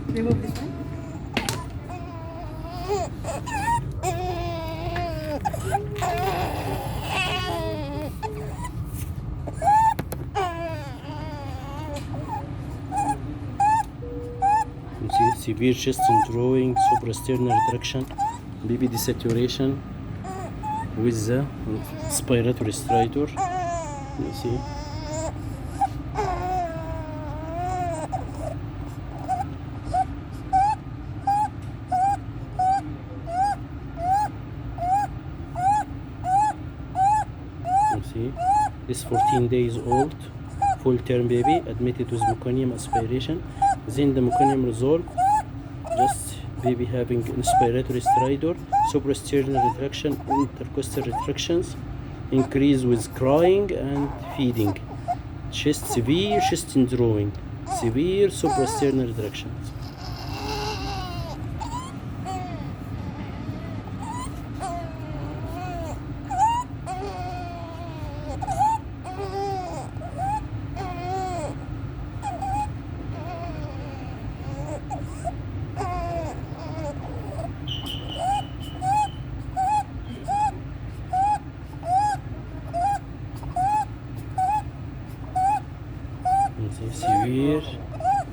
Remove this one. You see, severe chest drawing, suprasternal retraction, baby desaturation with the respiratory stridor. You see. You see, this 14 days old, full term baby, admitted with meconium aspiration. Then the meconium resolved. Just baby having inspiratory stridor, suprasternal retraction, intercostal retractions, increase with crying and feeding. Chest severe chest drawing, severe suprasternal retractions.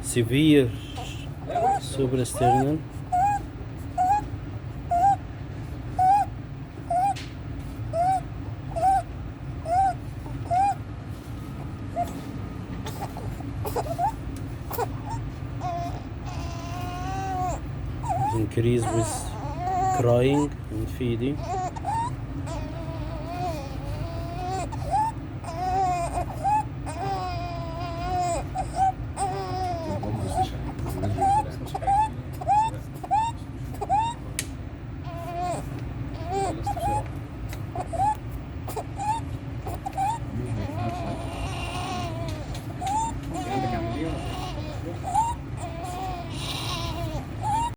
Severe suprasternal. Increase with crying and feeding.